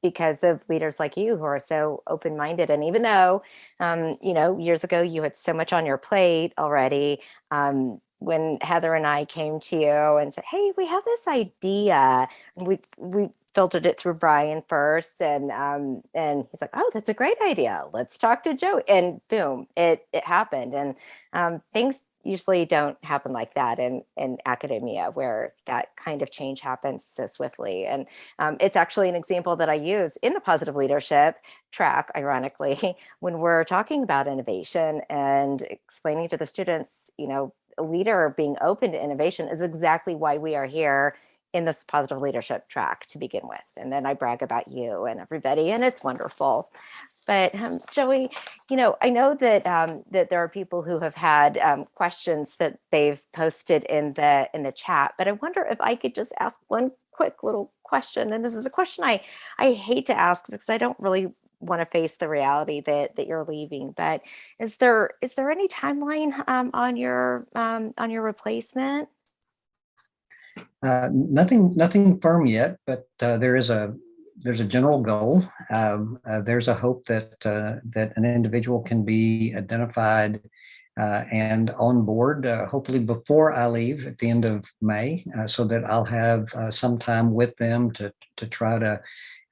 because of leaders like you who are so open-minded. And even though, years ago you had so much on your plate already, when Heather and I came to you and said, "Hey, we have this idea," and we filtered it through Brian first, and he's like, "Oh, that's a great idea. Let's talk to Joe." And boom, it happened. And things usually don't happen like that in academia, where that kind of change happens so swiftly. And it's actually an example that I use in the positive leadership track, ironically, when we're talking about innovation and explaining to the students, a leader being open to innovation is exactly why we are here in this positive leadership track to begin with. And then I brag about you and everybody, and it's wonderful. But Joey, I know that that there are people who have had questions that they've posted in the chat, but I wonder if I could just ask one quick little question. And this is a question I hate to ask because I don't really want to face the reality that you're leaving. But is there any timeline on your replacement? Nothing firm yet, but there's a general goal. There's a hope that an individual can be identified and on board, hopefully before I leave at the end of May, so that I'll have some time with them to try to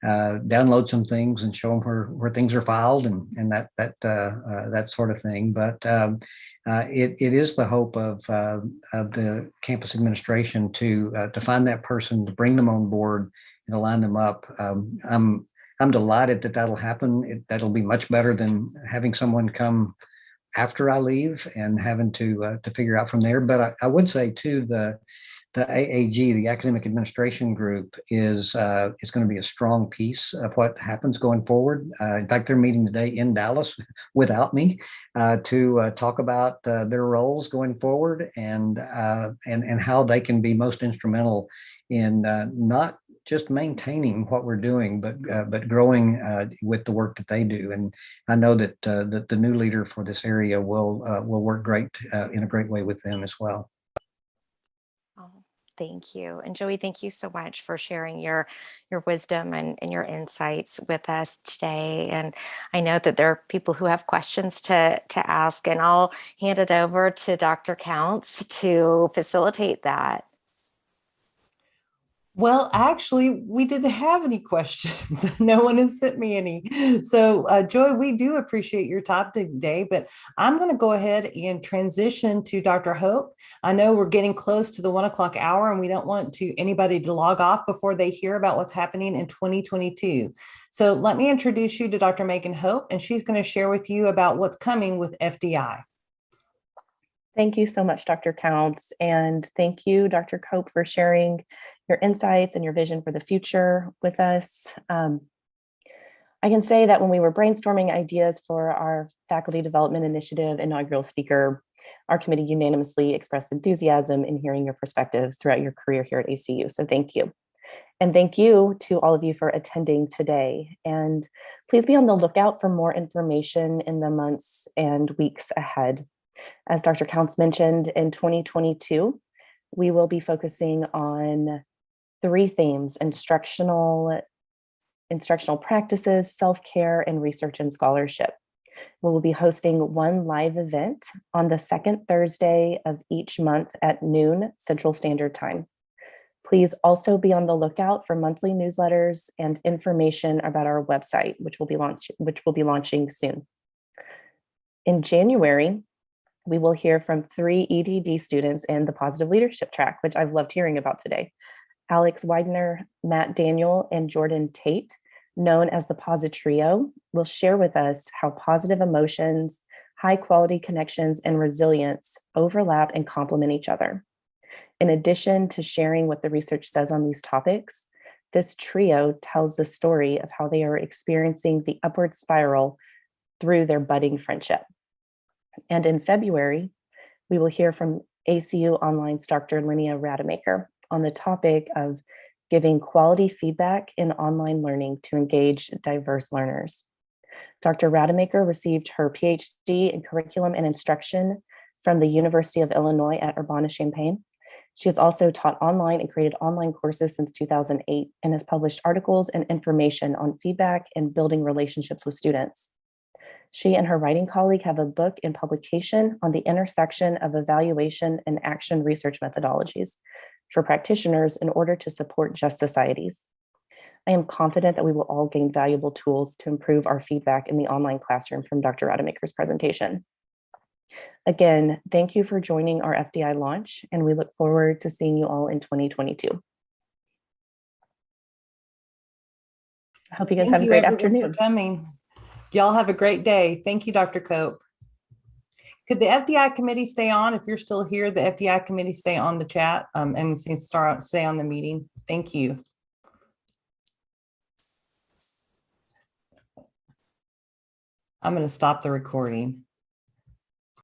download some things and show them where things are filed and that sort of thing. But it is the hope of the campus administration to find that person, to bring them on board and to line them up. I'm delighted that that'll happen. That'll be much better than having someone come after I leave and having to figure out from there. But I would say too, the AAG, the Academic Administration Group, is going to be a strong piece of what happens going forward. In fact, they're meeting today in Dallas without me to talk about their roles going forward and how they can be most instrumental in not just maintaining what we're doing, but growing with the work that they do. And I know that the new leader for this area will work great in a great way with them as well. Oh, thank you. And Joey, thank you so much for sharing your wisdom and your insights with us today. And I know that there are people who have questions to ask, and I'll hand it over to Dr. Counts to facilitate that. Well, actually, we didn't have any questions. No one has sent me any. So, Joy, we do appreciate your time today, but I'm going to go ahead and transition to Dr. Hope. I know we're getting close to the 1 o'clock hour, and we don't want anybody to log off before they hear about what's happening in 2022. So let me introduce you to Dr. Megan Hope, and she's going to share with you about what's coming with FDI. Thank you so much, Dr. Counts. And thank you, Dr. Cope, for sharing your insights and your vision for the future with us. I can say that when we were brainstorming ideas for our Faculty Development Initiative inaugural speaker, our committee unanimously expressed enthusiasm in hearing your perspectives throughout your career here at ACU. So thank you. And thank you to all of you for attending today. And please be on the lookout for more information in the months and weeks ahead. As Dr. Counts mentioned, in 2022, we will be focusing on 3 themes: instructional practices, self-care, and research and scholarship. We will be hosting 1 live event on the 2nd Thursday of each month at noon Central Standard Time. Please also be on the lookout for monthly newsletters and information about our website, which will be launching soon. In January, we will hear from 3 EDD students in the positive leadership track, which I've loved hearing about today. Alex Widener, Matt Daniel, and Jordan Tate, known as the Posit Trio, will share with us how positive emotions, High quality connections and resilience overlap and complement each other. In addition to sharing what the research says on these topics, this trio tells the story of how they are experiencing the upward spiral through their budding friendship. And in February, we will hear from ACU Online's Dr. Linnea Rademacher on the topic of giving quality feedback in online learning to engage diverse learners. Dr. Rademacher received her PhD in curriculum and instruction from the University of Illinois at Urbana-Champaign. She has also taught online and created online courses since 2008 and has published articles and information on feedback and building relationships with students. She and her writing colleague have a book in publication on the intersection of evaluation and action research methodologies for practitioners in order to support just societies. I am confident that we will all gain valuable tools to improve our feedback in the online classroom from Dr. Rademacher's presentation. Again, thank you for joining our FDI launch, and we look forward to seeing you all in 2022. I hope you guys have a great afternoon. For coming. Y'all have a great day. Thank you, Dr. Cope. Could the FDI committee stay on? If you're still here, the FDI committee stay on the chat and stay on the meeting. Thank you. I'm going to stop the recording.